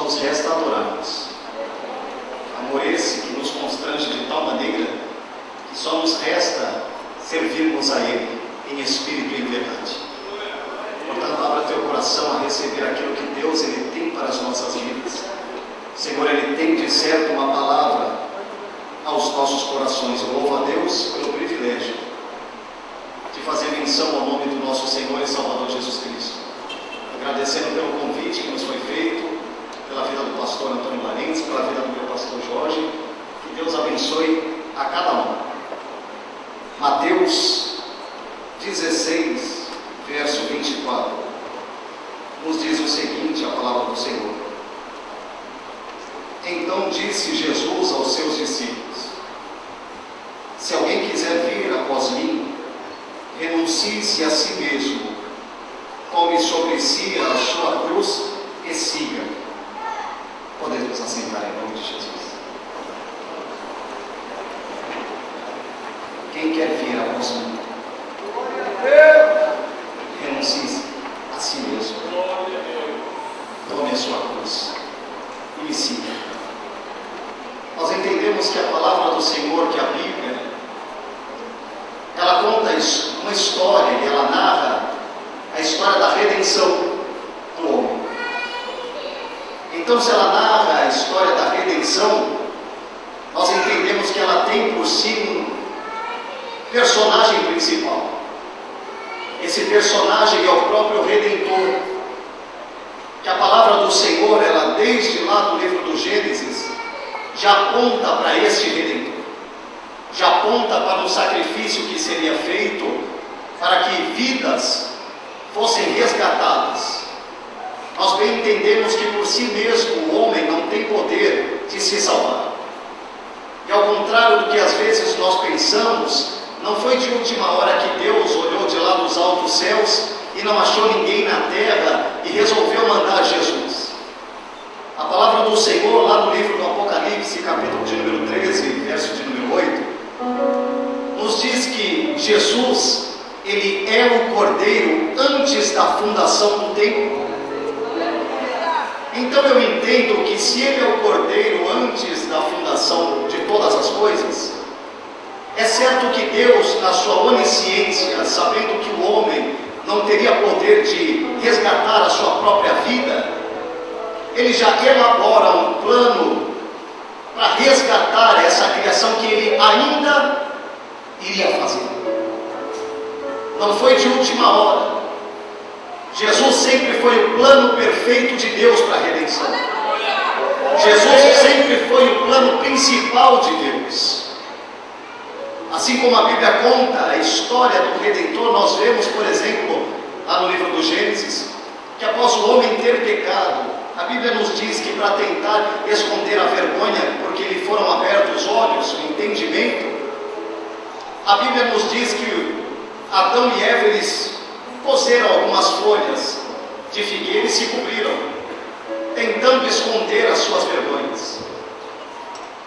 nos resta adorarmos. Amor esse que nos constrange de tal maneira que só nos resta servirmos a Ele em espírito e em verdade. Portanto, abra teu coração a receber aquilo que Deus Ele tem para as nossas vidas. Senhor, Ele tem de certo uma palavra aos nossos corações. Eu louvo a Deus pelo privilégio de fazer menção ao nome do nosso Senhor e Salvador Jesus Cristo. Agradecendo pelo convite que nos foi feito, pela vida do pastor Antônio Valentes, pela vida do meu pastor Jorge. Que Deus abençoe a cada um. Mateus 16, verso 24, nos diz o seguinte, a palavra do Senhor. Então disse Jesus aos seus discípulos: se alguém quiser vir após mim, renuncie-se a si mesmo, tome sobre si a sua cruz e siga. Podemos assentar em nome de Jesus. Quem quer vir após mim, renuncie a si mesmo, tome a sua cruz e me siga. Nós entendemos que a palavra do Senhor, que a Bíblia, ela conta uma história, e ela narra a história da redenção do homem. Então, se ela narra a história da redenção, nós entendemos que ela tem por si um personagem principal. Esse personagem é o próprio Redentor, que a palavra do Senhor, ela desde lá do livro do Gênesis, já aponta para este Redentor, já aponta para o sacrifício que seria feito para que vidas fossem resgatadas. Nós bem entendemos que por si mesmo o homem não tem poder de se salvar. E ao contrário do que às vezes nós pensamos, não foi de última hora que Deus olhou de lá dos altos céus e não achou ninguém na terra e resolveu mandar Jesus. A palavra do Senhor, lá no livro do Apocalipse, capítulo de número 13, verso de número 8, nos diz que Jesus, Ele é o Cordeiro antes da fundação do tempo. Então eu entendo que se Ele é o Cordeiro antes da fundação de todas as coisas, é certo que Deus, na sua onisciência, sabendo que o homem não teria poder de resgatar a sua própria vida, Ele já elabora um plano para resgatar essa criação que Ele ainda iria fazer. Não foi de última hora. Jesus sempre foi o plano perfeito de Deus para a redenção. Jesus sempre foi o plano principal de Deus. Assim como a Bíblia conta a história do Redentor, nós vemos, por exemplo, lá no livro do Gênesis, que após o homem ter pecado, a Bíblia nos diz que para tentar esconder a vergonha, porque lhe foram abertos os olhos, o entendimento, a Bíblia nos diz que Adão e Eva, eles coseram algumas folhas de figueira e se cobriram, tentando esconder as suas vergonhas.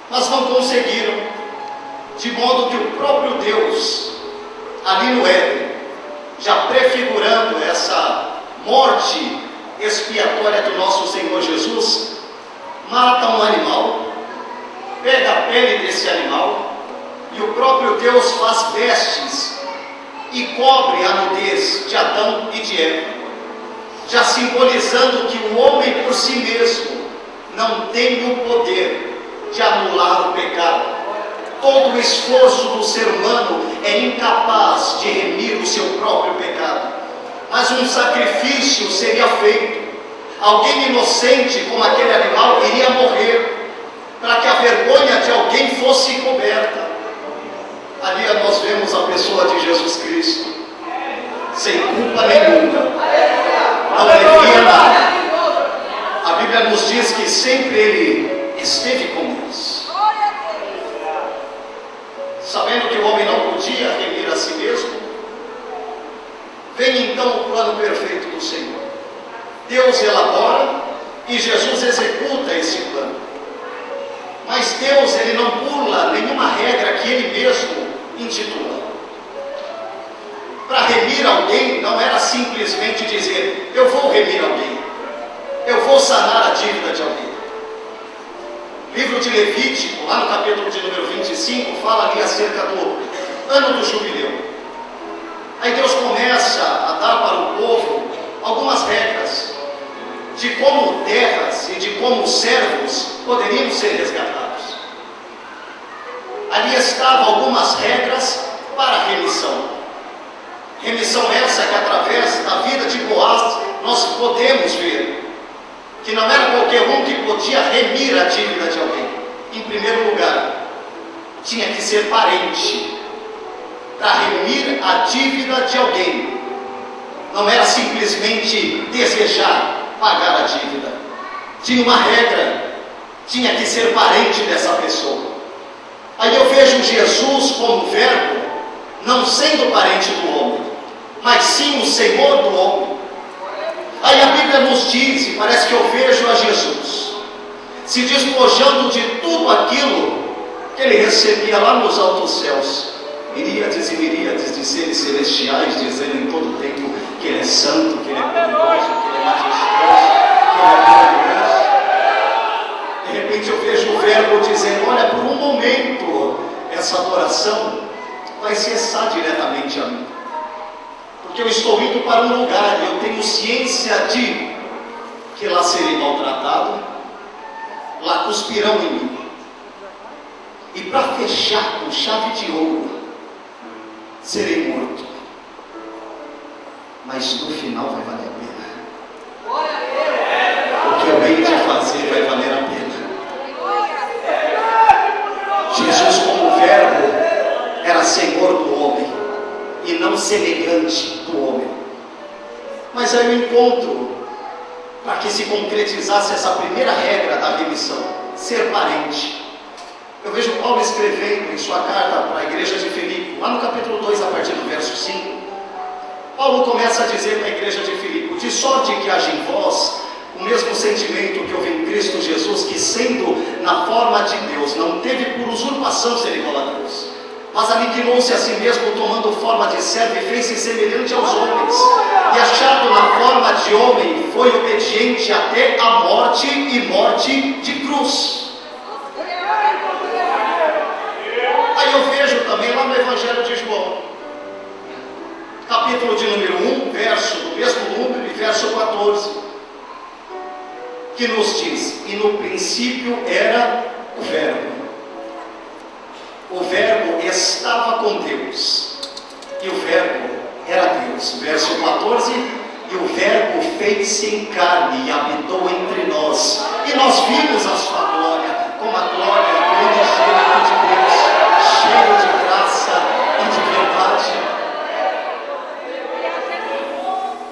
Mas não conseguiram, de modo que o próprio Deus, ali no Éden, já prefigurando essa morte expiatória do nosso Senhor Jesus, mata um animal, pega a pele desse animal, e o próprio Deus faz vestes e cobre a nudez de Adão e de Eva, já simbolizando que o homem por si mesmo não tem o poder de anular o pecado. Todo o esforço do ser humano é incapaz de remir o seu próprio pecado, mas um sacrifício seria feito. Alguém inocente como aquele animal iria morrer, para que a vergonha de alguém fosse coberta. Ali nós vemos a pessoa de Jesus Cristo, sem culpa nenhuma, não devia nada. A Bíblia nos diz que sempre Ele esteve com Deus. Sabendo que o homem não podia remir a si mesmo, vem então o plano perfeito do Senhor. Deus elabora e Jesus executa esse plano. Mas Deus, Ele não pula nenhuma regra que Ele mesmo intitula. Para remir alguém não era simplesmente dizer: eu vou remir alguém, eu vou sanar a dívida de alguém. Livro de Levítico, lá no capítulo de número 25, fala ali acerca do ano do jubileu. Aí Deus começa a dar para o povo algumas regras de como terras e de como servos poderiam ser resgatados. Ali estavam algumas regras para a remissão. Remissão essa que através da vida de Boaz nós podemos ver que não era qualquer um que podia remir a dívida de alguém. Em primeiro lugar, tinha que ser parente para remir a dívida de alguém. Não era simplesmente desejar pagar a dívida. Tinha uma regra, tinha que ser parente dessa pessoa. Aí eu vejo Jesus como verbo, não sendo parente do homem, mas sim o Senhor do homem. Aí a Bíblia nos diz, e parece que eu vejo a Jesus se despojando de tudo aquilo que ele recebia lá nos altos céus. Miríades e miríades de seres celestiais dizendo em todo tempo que ele é santo, que ele é poderoso, que ele é majestoso, que ele é glorioso. De repente eu vejo o verbo dizendo: olha, por um momento essa adoração vai cessar diretamente a mim, porque eu estou indo para um lugar e eu tenho ciência de que lá serei maltratado, lá cuspirão em mim, e para fechar com chave de ouro, serei morto, mas no final vai valer a pena. O que eu hei de fazer vai valer a pena. Jesus, como verbo, era Senhor do homem e não semelhante do homem. Mas aí eu encontro, para que se concretizasse essa primeira regra da remissão, ser parente. Eu vejo Paulo escrevendo em sua carta para a igreja de Filipe, lá no capítulo 2, a partir do verso 5. Paulo começa a dizer para a igreja de Filipe: de sorte que haja em vós o mesmo sentimento que houve em Cristo Jesus, que sendo na forma de Deus, não teve por usurpação ser igual a Deus, mas aniquilou-se a si mesmo, tomando forma de servo, e fez-se semelhante aos homens, e achado na forma de homem, foi obediente até a morte, e morte de cruz. Aí eu vejo também lá no Evangelho de João, capítulo de número 1, verso do mesmo número e verso 14, que nos diz: e no princípio era o Verbo. O Verbo estava com Deus, e o Verbo era Deus. Verso 14: e o Verbo fez-se em carne e habitou entre nós, e nós vimos a sua glória, como a glória do unigênito de Deus, cheio de graça e de verdade.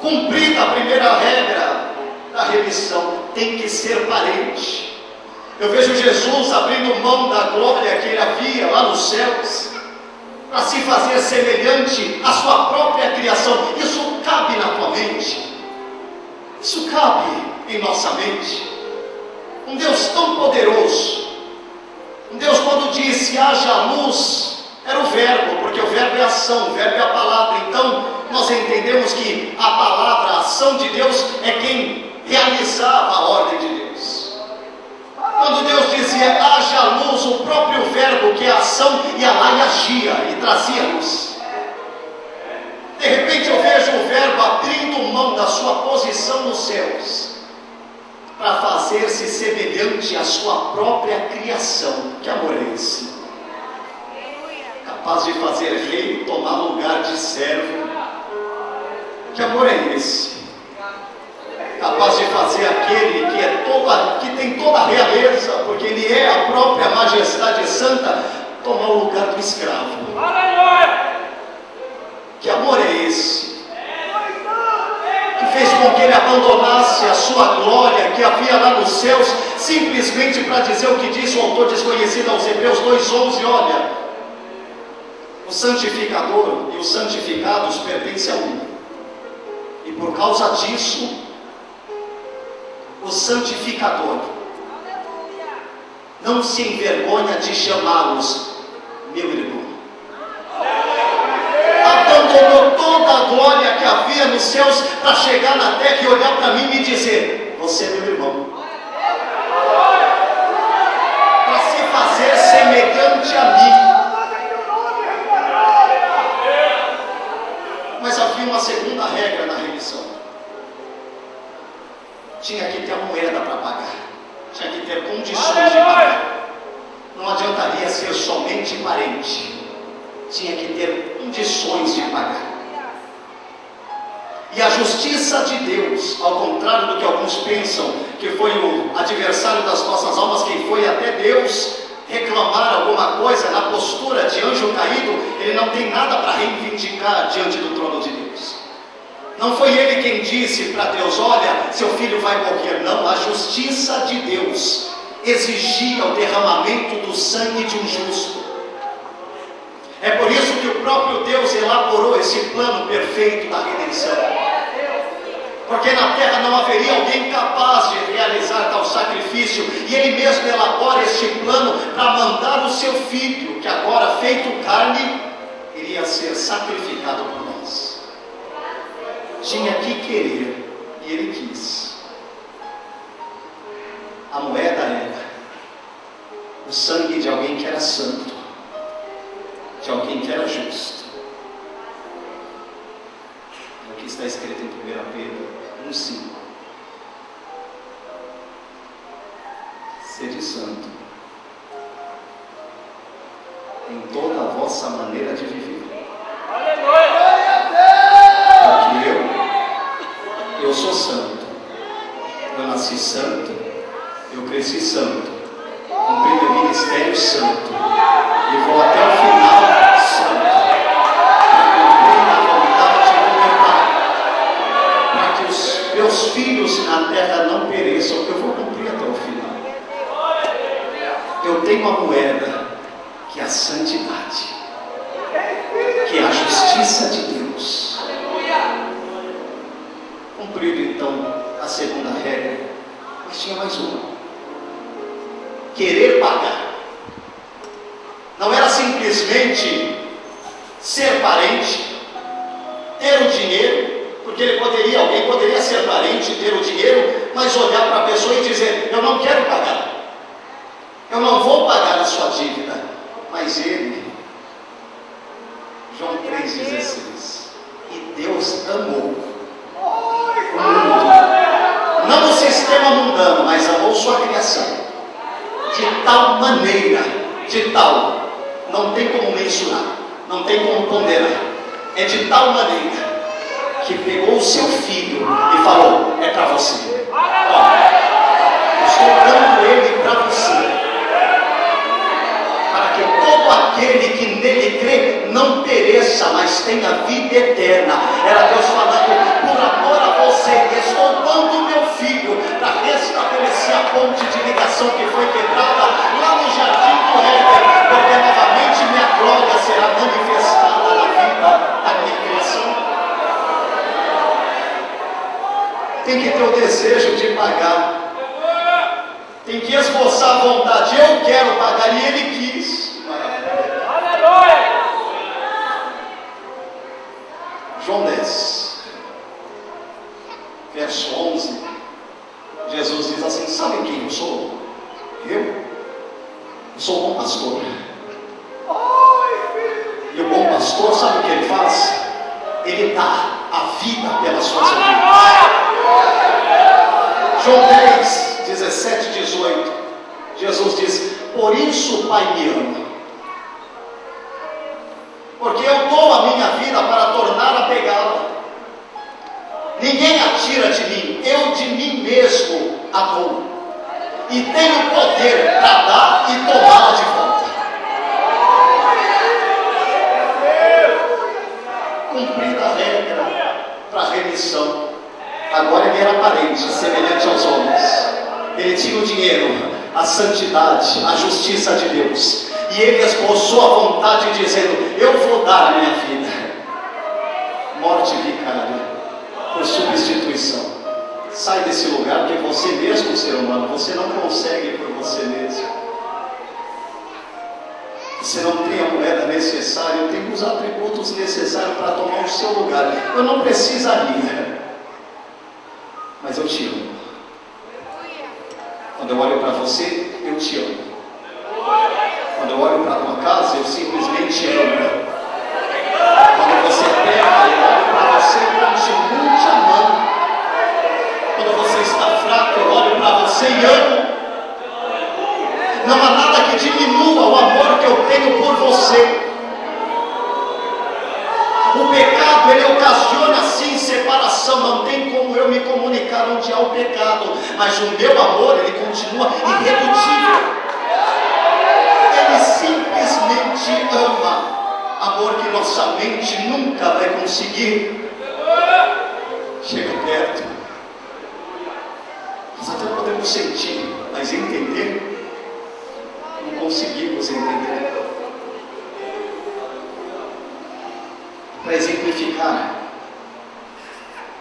Cumprida a primeira regra da remissão, tem que ser parente. Eu vejo Jesus abrindo mão da glória que ele havia lá nos céus, para se fazer semelhante à sua própria criação. Isso cabe na tua mente? Isso cabe em nossa mente? Um Deus tão poderoso, um Deus, quando disse haja luz, era o verbo, porque o verbo é ação, o verbo é a palavra. Então nós entendemos que a palavra, a ação de Deus é quem realizava a ordem de Deus. Quando Deus dizia haja luz, o próprio verbo, que é a ação, ia lá e agia e trazia luz. De repente eu vejo o verbo abrindo mão da sua posição nos céus para fazer-se semelhante à sua própria criação. Que amor é esse? Capaz de fazer rei tomar lugar de servo. Que amor é esse? Capaz de fazer aquele que tem toda a realeza, porque ele é a própria majestade santa, tomar o lugar do escravo. Que amor é esse? Que fez com que ele abandonasse a sua glória que havia lá nos céus, simplesmente para dizer o que disse o autor desconhecido aos Hebreus 2:11: olha, o santificador e os santificados pertencem a um, e por causa disso o santificador não se envergonha de chamá-los meu irmão. Abandonou toda a glória que havia nos céus para chegar na terra e olhar para mim e me dizer: você é meu irmão. semelhante a mim. Mas havia uma segunda regra na remissão. Tinha que ter a moeda para pagar. Tinha que ter condições de pagar. Não adiantaria ser somente parente. Tinha que ter condições de pagar. E a justiça de Deus, ao contrário do que alguns pensam, que foi o adversário das nossas almas, quem foi até Deus reclamar alguma coisa na postura de anjo caído, ele não tem nada para reivindicar diante do trono de Deus. Não foi ele quem disse para Deus: olha, seu filho vai morrer. Não, a justiça de Deus exigia o derramamento do sangue de um justo. É por isso que o próprio Deus elaborou esse plano perfeito da redenção. Porque na terra não haveria alguém capaz de realizar tal sacrifício, e ele mesmo elabora este plano para mandar o seu filho, que agora feito carne, iria ser sacrificado por nós. Tinha que querer, e ele quis. A moeda era o sangue de alguém que era santo, de alguém que era justo. É o que está escrito em 1 Pedro 1,5. Sede santo em toda a vossa maneira de viver. Porque eu sou santo. Eu nasci santo, eu cresci santo, cumpri meu ministério santo, e vou até o final santo, para cumprir a vontade do meu Pai, para que os meus filhos na terra não pereçam. Eu vou cumprir até o final. Eu tenho a moeda, que é a santidade, que é a justiça de Deus. Cumprido então a segunda regra, mas tinha mais uma: querer pagar. Não era simplesmente ser parente, ter o dinheiro, porque alguém poderia ser parente, ter o dinheiro, mas olhar para a pessoa e dizer: eu não quero pagar, eu não vou pagar a sua dívida. Mas ele, João 3,16, e Deus amou o mundo, não o sistema mundano, mas amou sua criação, de tal maneira, não tem como mensurar, não tem como ponderar, é de tal maneira, que pegou o seu filho e falou: é para você, estou dando ele para você, para que todo aquele que nele crê não pereça, mas tenha vida eterna. Era Deus falando: por amor a você, estou dando meu filho para restabelecer a ponte de ligação que foi quebrada lá no jardim do Éden, porque novamente minha glória será manifestada na vida da minha criação. Tem que ter o desejo de pagar, tem que esboçar a vontade. Eu quero pagar, e ele quis. Aleluia! João 10, verso 11, Jesus diz assim: sabe quem eu sou? Eu sou o bom pastor. E o bom pastor, sabe o que ele faz? Ele dá a vida pelas suas ovelhas. João 10, 17, 18, Jesus diz: por isso o Pai me ama, porque eu dou a minha vida para tornar a pegá-la. Ninguém a tira de mim, eu de mim mesmo a dou, e tenho poder para dar e tomá-la de volta. Cumprida a regra para a remissão, agora ele era parente, semelhante aos homens. Ele tinha o dinheiro, a santidade, a justiça de Deus, e ele esboçou a vontade dizendo: eu vou dar a minha vida. Morte vicária por substituição. Sai desse lugar, porque você mesmo, ser humano, você não consegue por você mesmo. Você não tem a moeda necessária, tem os atributos necessários para tomar o seu lugar. Eu não precisaria, mas eu te amo. Quando eu olho para você, eu te amo. Quando eu eu olho para a tua casa, eu simplesmente amo. Quando você peca, eu olho para você e continuo te amando. Quando você está fraco, eu olho para você e amo. Não há nada que diminua o amor que eu tenho por você. O pecado, ele ocasiona sim separação. Não tem como eu me comunicar onde há o pecado. Mas o meu amor, ele continua irredutível. Ele simplesmente ama. Amor que nossa mente nunca vai conseguir. Chega perto. Nós até podemos sentir, mas entender, não conseguimos entender. Para exemplificar,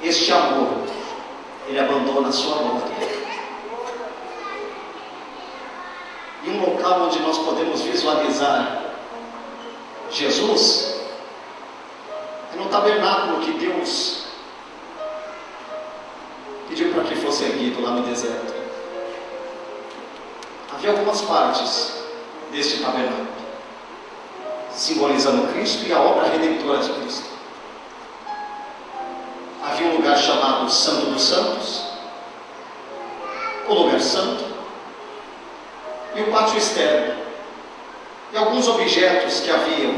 este amor, ele abandona a sua glória. E um local onde nós podemos visualizar Jesus é no tabernáculo que Deus pediu para que fosse erguido lá no deserto. Havia algumas partes deste tabernáculo simbolizando Cristo e a obra redentora de Cristo. Havia um lugar chamado Santo dos Santos, o lugar santo, e o pátio externo, e alguns objetos que haviam,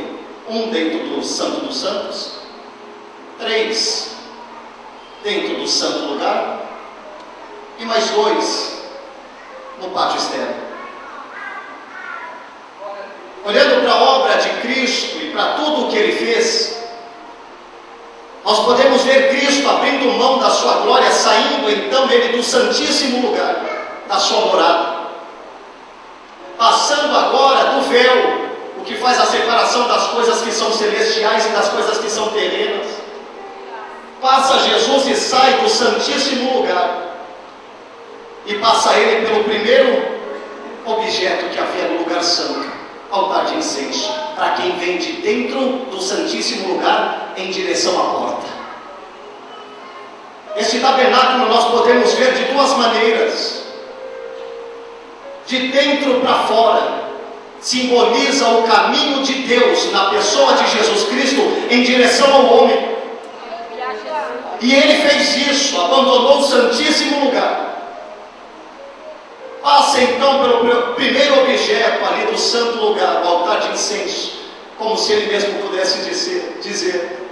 um dentro do Santo dos Santos, 3 dentro do santo lugar, e mais 2 no pátio externo. Olhando para a obra de Cristo e para tudo o que Ele fez, nós podemos ver Cristo abrindo mão da sua glória, saindo então Ele do santíssimo lugar, da sua morada, passando agora do véu, o que faz a separação das coisas que são celestiais e das coisas que são terrenas. Passa Jesus e sai do santíssimo lugar, e passa Ele pelo primeiro objeto que havia no lugar santo, altar de incenso, para quem vem de dentro do santíssimo lugar em direção à porta. Este tabernáculo nós podemos ver de duas maneiras. De dentro para fora, simboliza o caminho de Deus na pessoa de Jesus Cristo em direção ao homem. E Ele fez isso, abandonou o santíssimo lugar. Passa então pelo primeiro objeto ali do santo lugar, o altar de incenso, como se Ele mesmo pudesse dizer: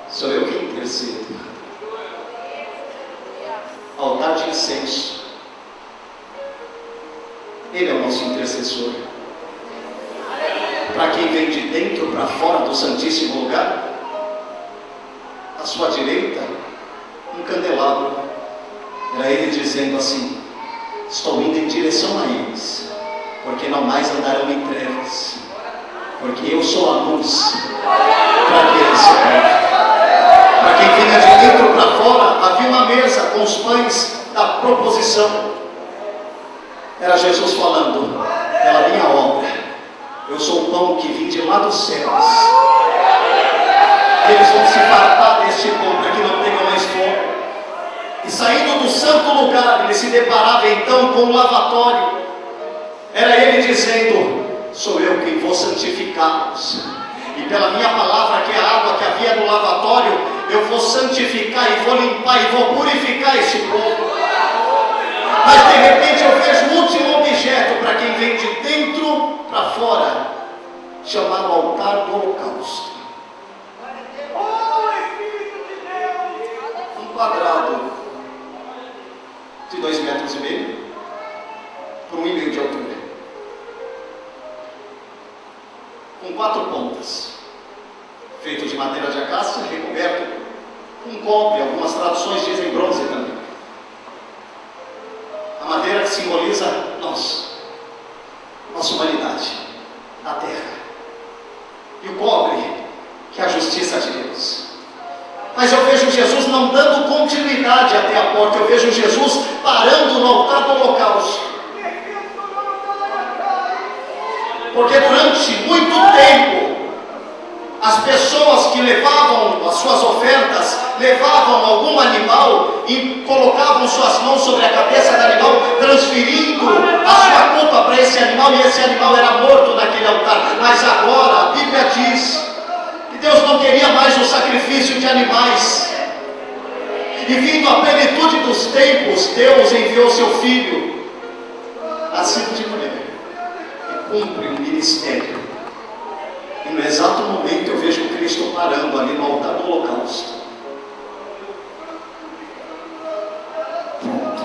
sou eu que intercedo. Altar de incenso, Ele é o nosso intercessor. Para quem vem de dentro para fora do santíssimo lugar, à sua direita, um candelabro. Era Ele dizendo assim: estou indo em direção a eles, porque não mais andarão em trevas, porque eu sou a luz para que eles se percam. Para quem vinha de dentro para fora, havia uma mesa com os pães da proposição. Era Jesus falando: pela minha obra, eu sou o pão que vim de lá dos céus. Eles vão se fartar deste pão para que não tenham mais fome. E saindo do santo lugar, ele se deparava então com o lavatório. Era Ele dizendo: sou eu quem vou santificá-los. E pela minha palavra, que é a água que havia no lavatório, eu vou santificar e vou limpar e vou purificar este povo. Mas de repente eu vejo o último objeto para quem vem de dentro para fora, chamado altar do holocausto. Um quadrado de 2,5 metros por 1,5 metros de altura, com 4 pontas, feito de madeira de acácia, recoberto com cobre. Algumas traduções dizem bronze também. A madeira que simboliza nossa humanidade, a terra, e o cobre, que é a justiça de Deus. Mas eu vejo Jesus não dando continuidade até a porta. Eu vejo Jesus parando no altar do holocausto. Porque durante muito tempo As pessoas que levavam as suas ofertas, levavam algum animal e colocavam suas mãos sobre a cabeça do animal, transferindo a sua culpa para esse animal, e esse animal era morto naquele altar. Mas agora a Bíblia diz que Deus não queria mais o sacrifício de animais. E vindo a plenitude dos tempos, Deus enviou seu Filho, nascido de mulher, e cumpre um ministério. E no exato momento eu vejo Cristo parando ali no altar do holocausto. Pronto.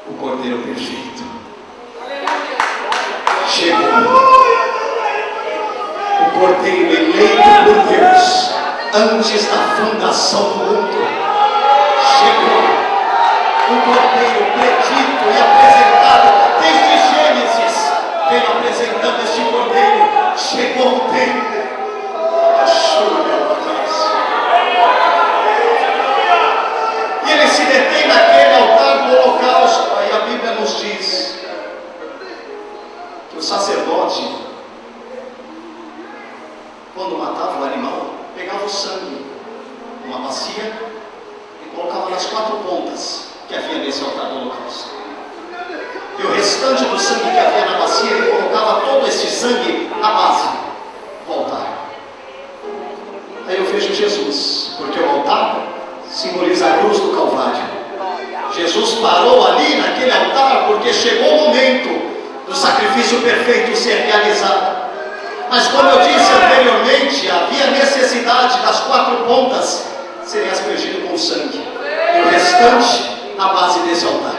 O Cordeiro perfeito chegou. O Cordeiro eleito por Deus antes da fundação do mundo chegou. O Cordeiro predito e apresentado desde Gênesis veio apresentando este Cordeiro. Chegou o tempo. E ele se detém naquele altar do holocausto. Aí a Bíblia nos diz que o sacerdote, quando matava o animal, pegava o sangue numa bacia e colocava nas 4 pontas que havia nesse altar do holocausto. E o restante do sangue que havia na bacia, ele colocava todo esse sangue na base do altar. Aí eu vejo Jesus, porque o altar simboliza a cruz do Calvário. Jesus parou ali naquele altar porque chegou o momento do sacrifício perfeito ser realizado. Mas como eu disse anteriormente, havia necessidade das 4 pontas serem aspergidas com sangue, e o restante na base desse altar.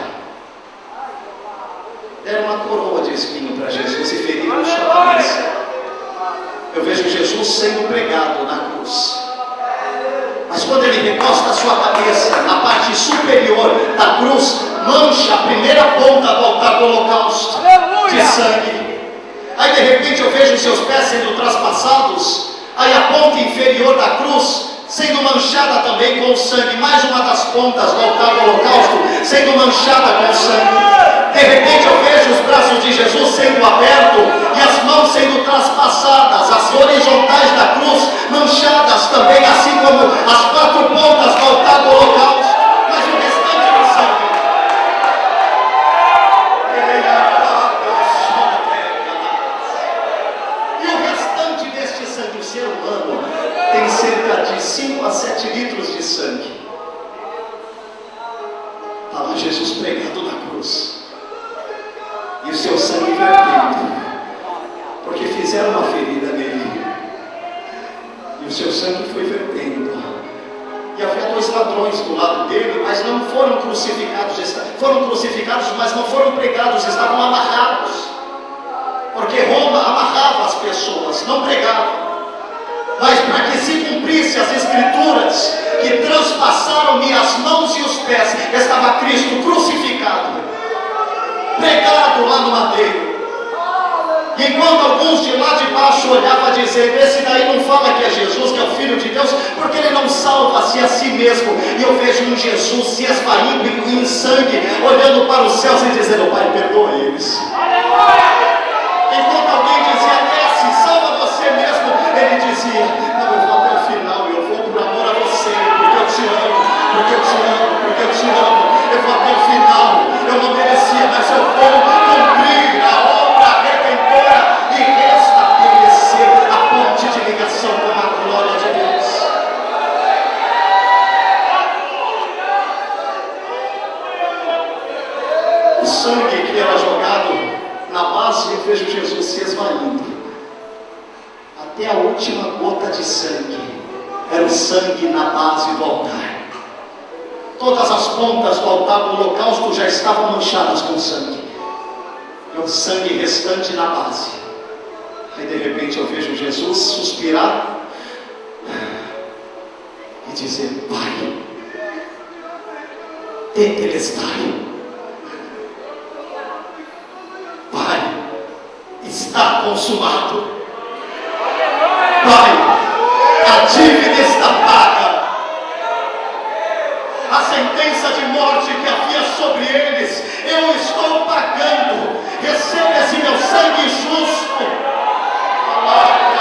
Deram uma coroa de espinho para Jesus e feriram sua cabeça. Eu vejo Jesus sendo pregado na cruz. Mas quando ele recosta a sua cabeça na parte superior da cruz, mancha a primeira ponta do altar do holocausto de sangue. Aí de repente eu vejo seus pés sendo traspassados, aí a ponta inferior da cruz sendo manchada também com sangue, mais uma das pontas do altar do holocausto sendo manchada com sangue. De repente eu vejo os braços de Jesus sendo abertos e as mãos sendo traspassadas, as horizontais da cruz manchadas também, assim como as 4 pontas do altar do holocausto, mas o restante do sangue. E o restante deste sangue, o ser humano tem cerca de 5 a 7 litros de sangue. Estava Jesus pregado na cruz e o seu sangue vertendo, porque fizeram uma ferida nele, e o seu sangue foi vertendo. E havia 2 ladrões do lado dele, mas não foram crucificados. Foram crucificados, mas não foram pregados, estavam amarrados, porque Roma amarrava as pessoas, não pregava. Mas para que se cumprisse as escrituras que transpassaram-me as mãos e os pés, estava Cristo crucificado, pregado lá no madeiro. E enquanto alguns de lá de baixo olhavam dizendo: esse daí não fala que é Jesus, que é o Filho de Deus, porque ele não salva-se a si mesmo. E eu vejo um Jesus se esvaindo em sangue, olhando para os céus e dizendo: Pai, perdoa eles. Enquanto alguém dizia: desce, salva você mesmo, ele dizia: não, eu vou até o final, eu vou por amor a você, porque eu te amo, porque eu te amo, porque eu te amo. Eu vou até o final, eu não merecia, mas eu vou cumprir a obra redentora e restabelecer a ponte de ligação com a glória de Deus. O sangue que era jogado na base, eu vejo Jesus se esvaindo, até a última gota de sangue era o sangue na base do altar. Todas as pontas do altar do holocausto já estavam manchadas com sangue, e o sangue restante na base. Aí de repente eu vejo Jesus suspirar e dizer: Pai, tetelestai. Pai, está consumado. Pai, a dívida está paga. A sentença de morte que havia sobre eles, eu estou pagando. Receba esse meu sangue justo. Palavra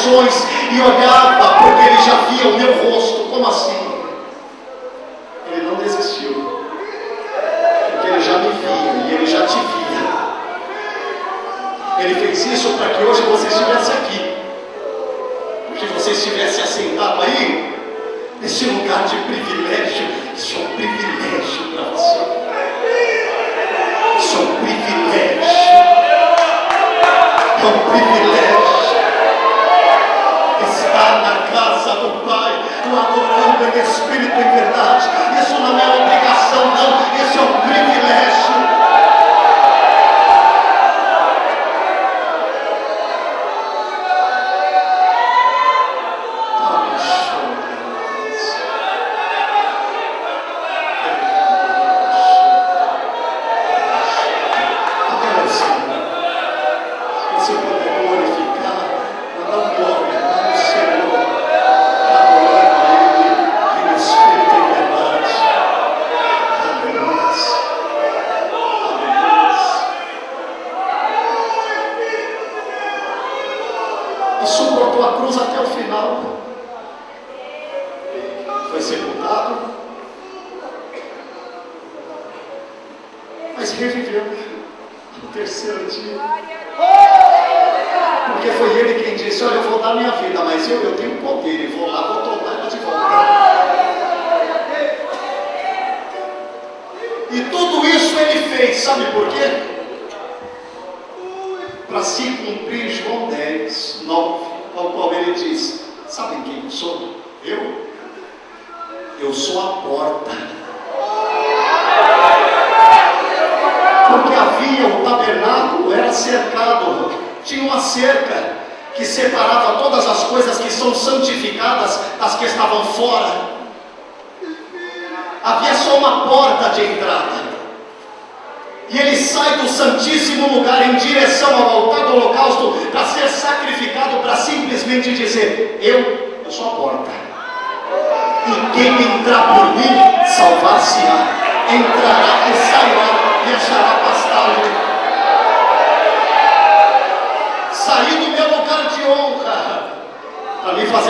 direções e olhava, porque ele já via o meu rosto. Como assim? Ele não desistiu, porque ele já me via e ele já te via. Ele fez isso para que hoje você estivesse aqui, que você estivesse assentado aí, nesse lugar de privilégio. Isso é um privilégio para você. Isso é um privilégio. É um privilégio estar na casa do Pai, o adorando em espírito e em verdade. Isso não é obrigação, não. Isso é um privilégio.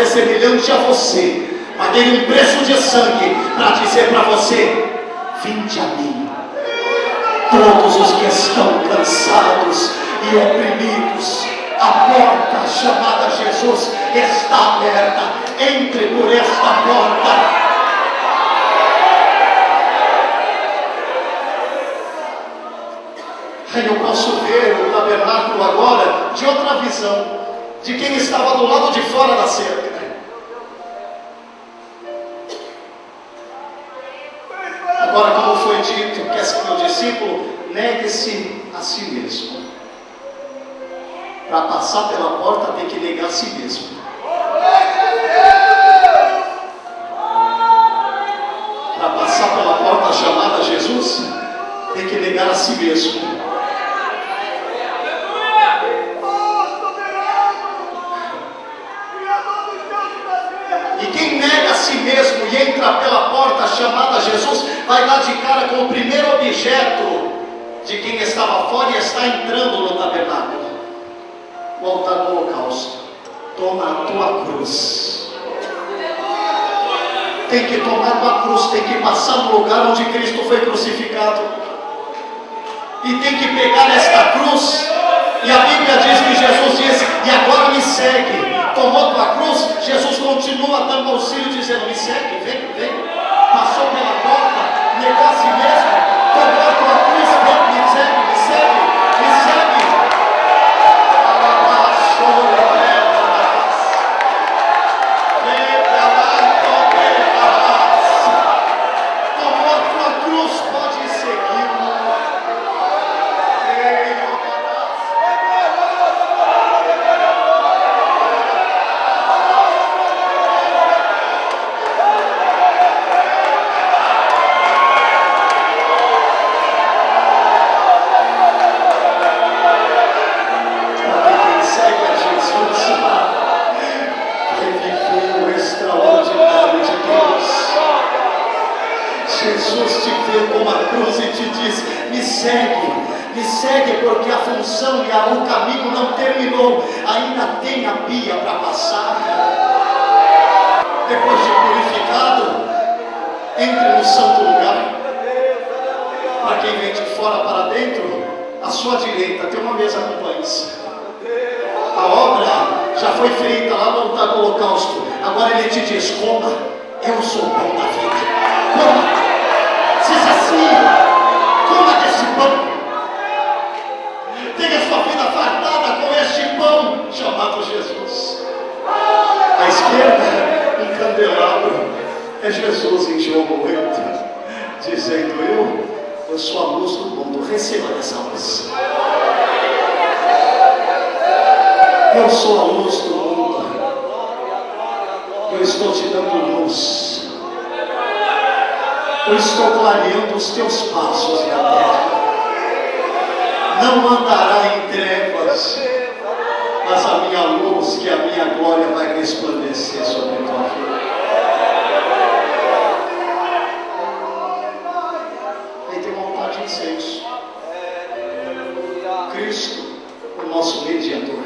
Semelhante a você, paguei um preço de sangue para dizer para você: vinde a mim, todos os que estão cansados e oprimidos. A porta chamada Jesus está aberta. Entre por esta porta. Aí eu posso ver o tabernáculo agora de outra visão, de quem estava do lado de fora da cerca. Agora, como foi dito, quer que meu discípulo negue-se a si mesmo. Para passar pela porta tem que negar a si mesmo. Para passar pela porta chamada Jesus, tem que negar a si mesmo. E quem nega a si mesmo e entra pela porta chamada Jesus, vai dar de cara com o primeiro objeto de quem estava fora e está entrando no tabernáculo: o altar do holocausto. Toma a tua cruz. Tem que tomar a tua cruz, tem que passar no lugar onde Cristo foi crucificado. E tem que pegar esta cruz. E a Bíblia diz que Jesus disse: e agora me segue. Tomou tua cruz, Jesus continua dando auxílio, dizendo: me segue, vem, vem. Passou pela porta, negou a si mesmo, tomou a tua cruz, vem, me segue, me segue, me segue. Tomou a tua cruz, pode seguir. Jesus te vê com uma cruz e te diz: me segue. Me segue porque a função e o caminho não terminou. Ainda tem a pia para passar. Depois de purificado, entre no santo lugar. Para quem vem de fora para dentro, à sua direita tem uma mesa com pães. A obra já foi feita lá no altar do holocausto. Agora ele te diz: coma, eu sou o pão da vida. Coma, se sacia, coma desse pão. Tenha sua vida fartada com este pão chamado Jesus. À esquerda, um candelabro. É Jesus em João 8, dizendo: eu sou a luz do mundo. Receba essa luz. Eu sou a luz do mundo. Eu estou te dando luz. Eu estou clareando os teus passos na terra. Não andará em trevas, mas a minha luz, que a minha glória vai resplandecer sobre a tua vida. Aí tem um altar de incenso. Cristo, o nosso mediador.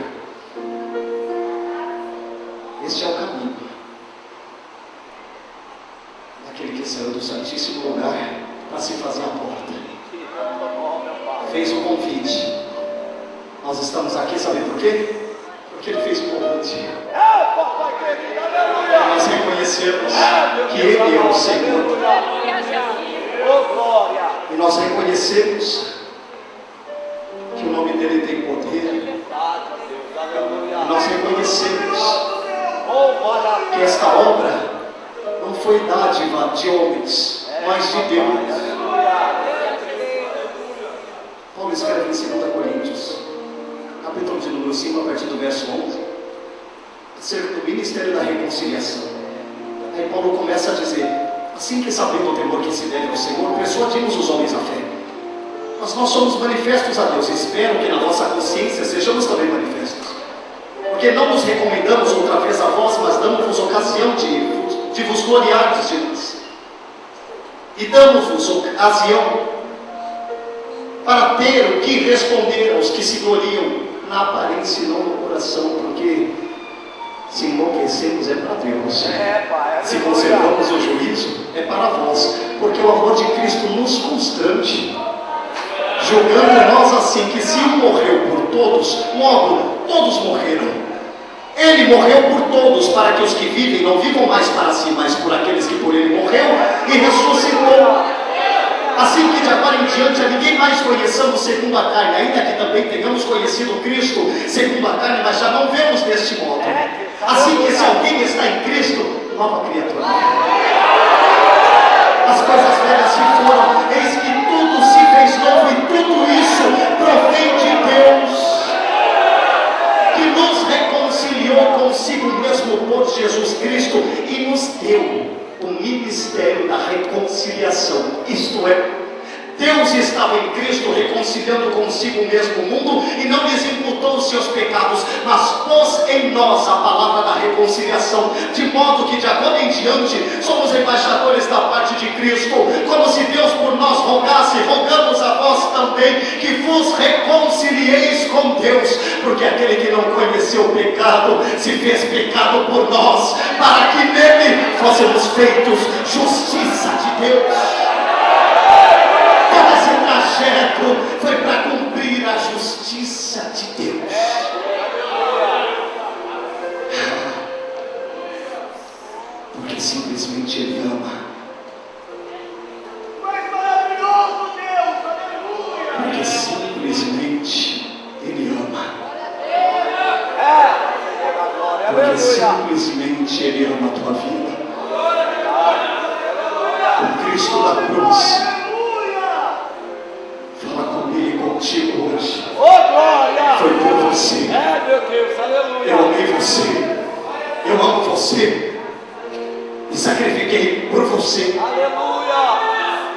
Este é o caminho. Aquele que saiu do Santíssimo Lugar para se fazer a porta. Fez o convite. Nós estamos aqui, sabe por quê? Porque ele fez o convite. Nós reconhecemos que ele é o Senhor. E nós reconhecemos que o nome dele tem poder. E nós reconhecemos que esta obra não foi dádiva de homens, mas de Deus. Paulo escreve em 2 Coríntios, capítulo de número 5, a partir do verso 11, acerca do ministério da reconciliação. Aí Paulo começa a dizer: assim que sabendo o temor que se deve ao Senhor, persuadimos os homens à fé. Mas nós somos manifestos a Deus. Espero que na nossa consciência sejamos também manifestos. Porque não nos recomendamos outra vez a vós, mas damos-vos ocasião de vos gloriardes de nós. E damos-vos ocasião para ter o que responder aos que se gloriam na aparência e não no coração, porque se enlouquecemos é para Deus, se conservamos o juízo é para vós, porque o amor de Cristo nos constrange, julgando nós assim, que se um morreu por todos, logo todos morreram. Ele morreu por todos, para que os que vivem não vivam mais para si, mas por aqueles que por ele morreu e ressuscitou. Assim que de agora em diante a ninguém mais conheçamos segundo a carne, ainda que também tenhamos conhecido Cristo segundo a carne, mas já não vemos deste modo. Assim que se alguém está em Cristo, nova criatura. As coisas velhas se foram, eis que tudo se fez novo, e tudo isso provém de Deus, que nos reconciliou consigo mesmo por Jesus Cristo e nos deu o ministério da reconciliação. Isto é, Deus estava em Cristo reconciliando consigo mesmo o mundo e não lhes imputou os seus pecados, mas pôs em nós a palavra da reconciliação, de modo que de agora em diante somos embaixadores da parte de Cristo. Como se Deus por nós rogasse, rogamos a vós também que vos reconcilieis com Deus, porque aquele que não conheceu o pecado se fez pecado por nós, para que nele fôssemos feitos justiça de Deus. Todo esse trajeto foi para cumprir a justiça de Deus. Porque simplesmente Ele ama. Porque simplesmente Ele ama. Porque simplesmente Ele ama a tua vida. O Cristo da cruz fala comigo e contigo hoje. Foi por você. Eu amei você. Eu amo você. E sacrifiquei por você.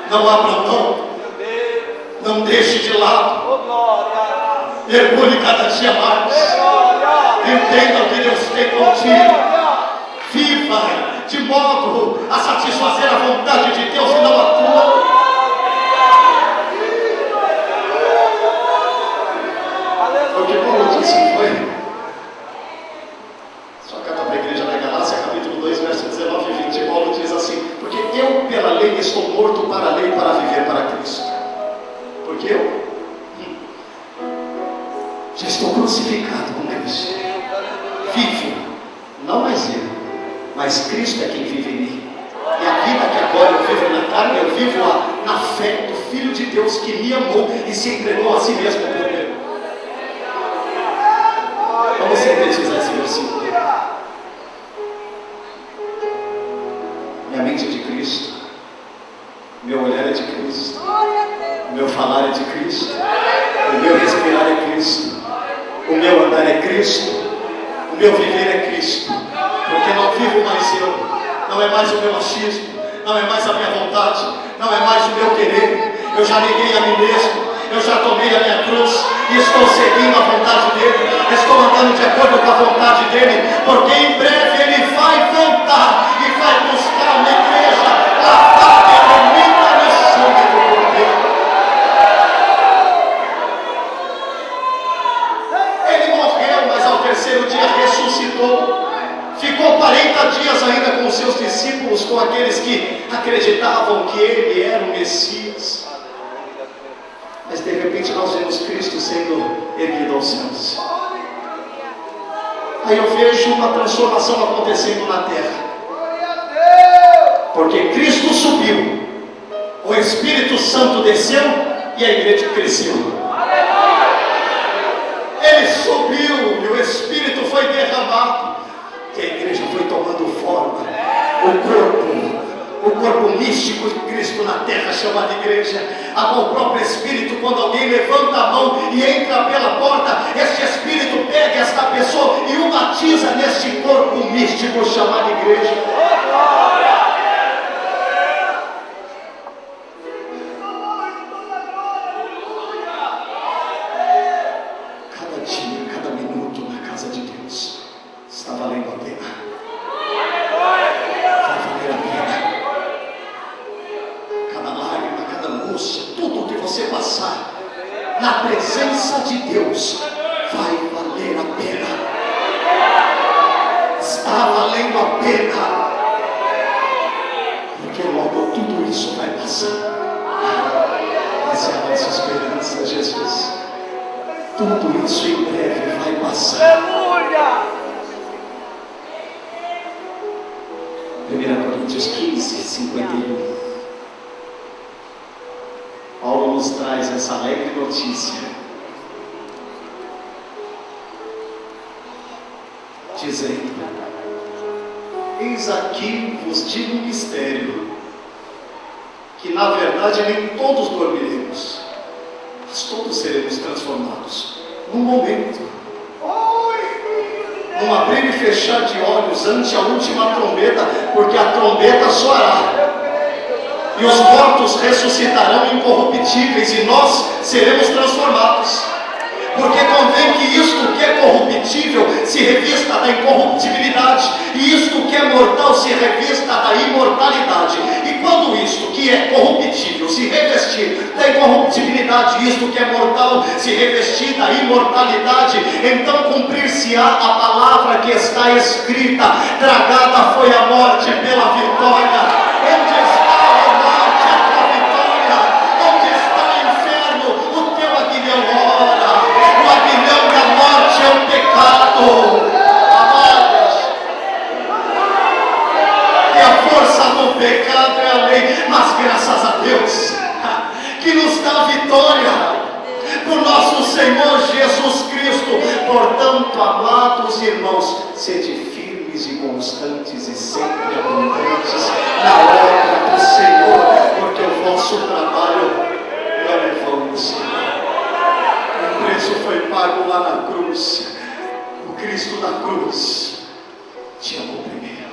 Não abra mão. Não deixe de lado. Mergulhe cada dia mais. Entenda o que Deus tem contigo. Viva de modo a satisfazer a vontade de Deus e não a tua. 19, 20, Paulo diz assim: porque eu pela lei estou morto para a lei, para viver para Cristo. Porque eu já estou crucificado com Cristo. Vivo, não mais eu, mas Cristo é quem vive em mim. E a vida que agora eu vivo na carne, eu vivo na fé do Filho de Deus que me amou e se entregou a si mesmo por mim. Vamos sintetizar esse versículo. Minha mente é de Cristo, meu olhar é de Cristo, o meu falar é de Cristo, o meu respirar é Cristo, o meu andar é Cristo, o meu viver é Cristo, porque não vivo mais eu, não é mais o meu achismo, não é mais a minha vontade, não é mais o meu querer. Eu já neguei a mim mesmo, eu já tomei a minha cruz e estou seguindo a vontade dele, estou andando de acordo com a vontade dele, porque em breve ele vai voltar e vai buscar uma igreja lavada e remida no sangue do Cordeiro. Ele morreu, mas ao terceiro dia ressuscitou. Ficou 40 dias ainda com os seus discípulos, com aqueles que acreditavam que ele era o Messias. Mas de repente nós vemos Cristo sendo erguido aos céus. Aí eu vejo uma transformação acontecendo na terra. Porque Cristo subiu, o Espírito Santo desceu e a igreja cresceu. Ele subiu e o Espírito foi derramado. E a igreja foi tomando forma. O corpo místico de Cristo na terra, chamado igreja. O próprio Espírito, quando alguém levanta a mão e entra pela porta, este Espírito pega esta pessoa e o batiza neste corpo místico chamado igreja. Cada dia, cada minuto na casa de Deus está valendo a pena. Vai valer a pena. Cada lágrima, cada angústia, tudo o que você passar na presença de Deus vai valer a pena. Está valendo a pena. Porque logo tudo isso vai passar. Essa é a nossa esperança, Jesus. Tudo isso em breve vai passar. 1 Coríntios 15, 51. Paulo nos traz essa alegre notícia, dizendo: eis aqui vos digo um mistério, que na verdade nem todos dormiremos, mas todos seremos transformados num momento, num abrir e fechar de olhos, ante a última trombeta, porque a trombeta soará, e os mortos ressuscitarão incorruptíveis, e nós seremos transformados. Porque convém que isto que é corruptível se revista da incorruptibilidade, e isto que é mortal se revista da imortalidade. E quando isto que é corruptível se revestir da incorruptibilidade, e isto que é mortal se revestir da imortalidade, então cumprir-se-á a palavra que está escrita: tragada foi a morte pela vitória. Onde está a morte, a tua vitória? Onde está o inferno, o teu aguilhão? Ora, o aguilhão da morte é o pecado. Amados, e a força do pecado é a lei, mas graças a Deus que nos dá vitória por nosso Senhor Jesus Cristo. Portanto, amados irmãos, sede firmes e constantes e sempre abundantes na obra do Senhor, porque o vosso trabalho não é vão. O preço foi pago lá na cruz. O Cristo da cruz te amou primeiro.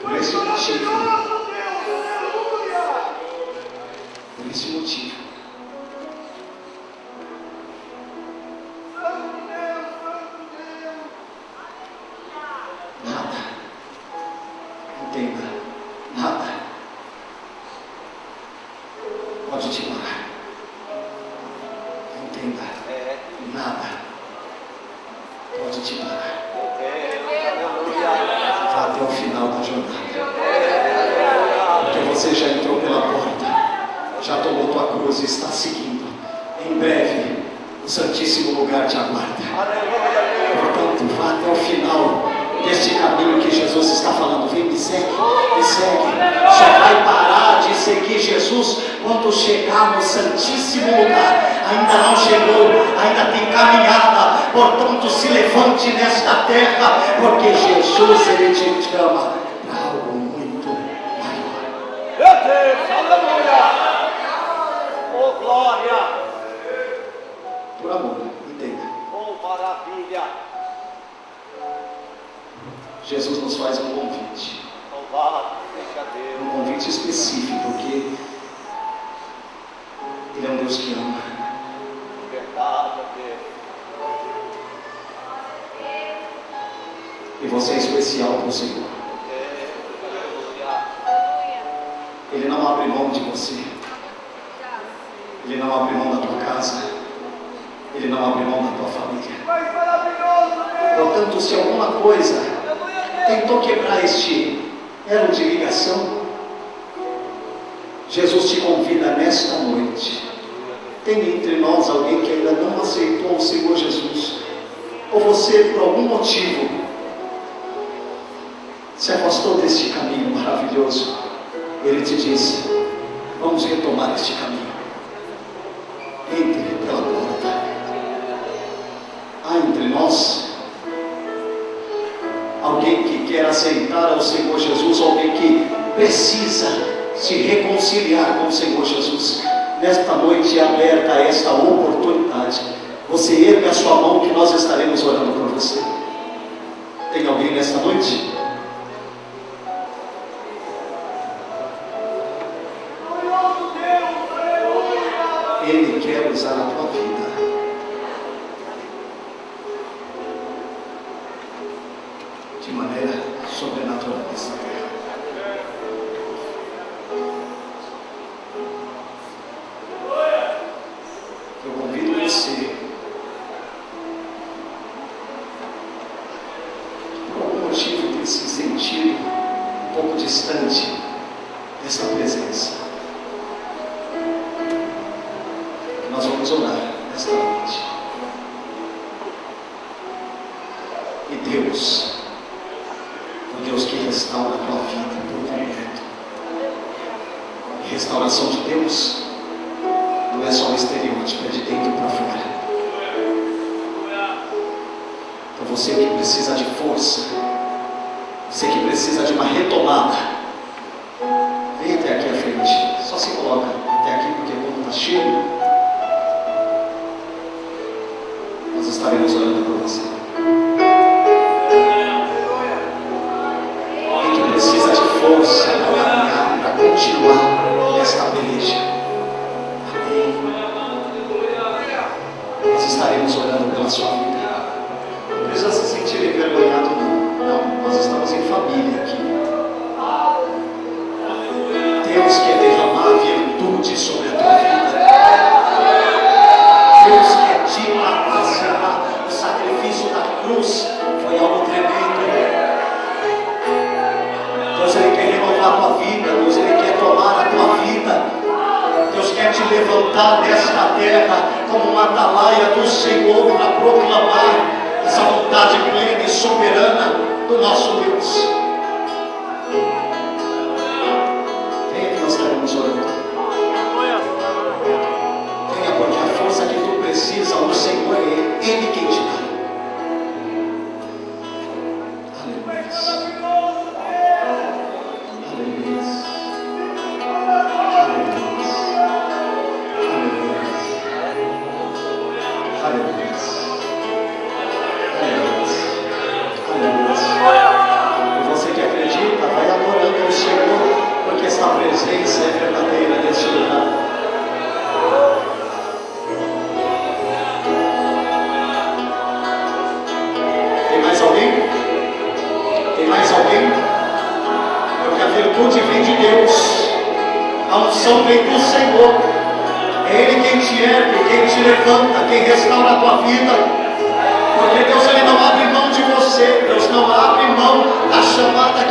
Por esse motivo, nada, entenda, nada pode te parar. Entenda, nada pode te parar. até o final da jornada. Porque você já entrou pela porta, já tomou tua cruz e está seguindo. Em breve, o Santíssimo Lugar te aguarda. Portanto, vá até o final deste caminho que Jesus está falando. Vem, me segue, me segue. Só vai parar de seguir Jesus quando chegar no Santíssimo Lugar. Ainda não chegou, ainda tem caminhada. Portanto, se levante nesta terra, porque Jesus, Ele te chama para algo muito maior. Meu Deus, aleluia! Oh, glória! Por amor, entenda. Oh, maravilha! Jesus nos faz um convite. Louvado seja Deus. Um convite específico, porque Ele é um Deus que ama. Verdade, Deus. E você é especial para o Senhor. Ele não abre mão de você. Ele não abre mão da tua casa. Ele não abre mão da tua família. Portanto, se alguma coisa tentou quebrar este elo de ligação, Jesus te convida nesta noite. Tem entre nós alguém que ainda não aceitou o Senhor Jesus, ou você, por algum motivo, se afastou deste caminho maravilhoso. Ele te disse: vamos retomar este caminho. Entre pela porta. Há entre nós alguém que quer aceitar ao Senhor Jesus, alguém que precisa se reconciliar com o Senhor Jesus. Nesta noite aberta a esta oportunidade, você ergue a sua mão que nós estaremos orando por você. Tem alguém nesta noite? Ele quer usar a tua vida. De maneira sobrenatural nessa terra. Eu convido você, por algum motivo, ter se sentido um pouco distante dessa presença. Nós vamos orar nesta noite. E Deus, o Deus que restaura a tua vida por completo. E restauração de Deus não é só o estereótipo, é de dentro para fora. Então você que precisa de força, você que precisa de uma retomada, vem até aqui à frente. Só se coloca até aqui porque o mundo está cheio. Nós estaremos orando por você. E que precisa de força para caminhar, para continuar nesta peleja. Amém. Nós estaremos orando pela sua vida. Não precisa se sentir envergonhado, não. Não, nós estamos em família aqui. Deus quer derramar virtude sobre a tua vida. Deus quer te apaixonar. O sacrifício da cruz foi algo tremendo. Deus, Ele quer renovar a tua vida. Deus, Ele quer tomar a tua vida. Deus quer te levantar nesta terra como uma atalaia do Senhor para proclamar essa vontade plena e soberana do nosso Deus. Venha que nós estaremos orando. Venha, porque a força que tu precisa, o Senhor é Ele quem te dá. Aleluia. Aleluia. Aleluia. Aleluia. E você que acredita, vai adorando o Senhor, porque essa presença é verdadeira neste lugar. Tem mais alguém? Tem mais alguém? Porque a virtude vem de Deus, a unção vem do Senhor. É Ele quem te ergue, quem te levanta, quem restaura a tua vida. Porque Deus, Ele não abre mão de você. Deus não abre mão da chamada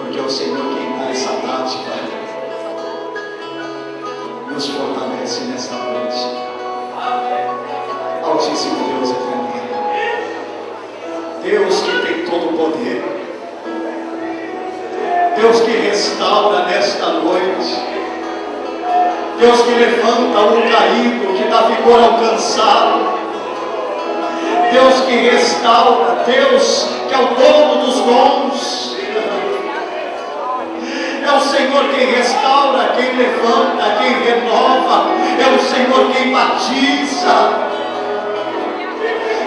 porque é o Senhor quem dá essa dádiva. Nos fortalece nesta noite. Altíssimo Deus eterno, Deus que tem todo o poder, Deus que restaura nesta noite, Deus que levanta o caído, que dá vigor ao cansado, Deus que restaura, Deus que é o dono dos dons. É o Senhor quem restaura, quem levanta, quem renova. É o Senhor quem batiza.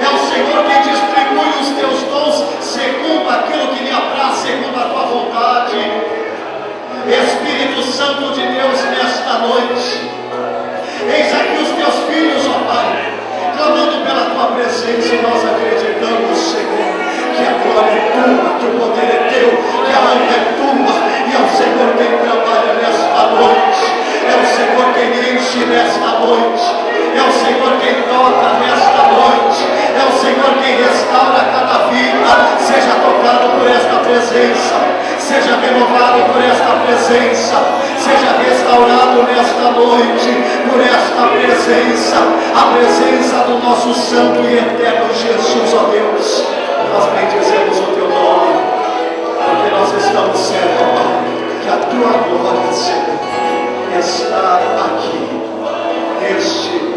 É o Senhor quem distribui os teus dons segundo aquilo que lhe apraz, segundo a tua vontade. Espírito Santo de Deus, nesta noite, eis aqui os teus filhos, ó Pai, clamando pela tua presença, e nós acreditamos, Senhor, que a glória é tua, que o poder é teu, que a honra é tua, e é o Senhor quem trabalha nesta noite, é o Senhor quem enche nesta noite, é o Senhor quem toca nesta noite, é o Senhor quem restaura cada vida. Seja tocado por esta presença, seja renovado por esta presença, seja restaurado nesta noite por esta presença, a presença do nosso santo e eterno Jesus, ó Deus. Nós bendizemos o teu nome, porque nós estamos certos, ó Pai, que a tua glória, Senhor, está aqui neste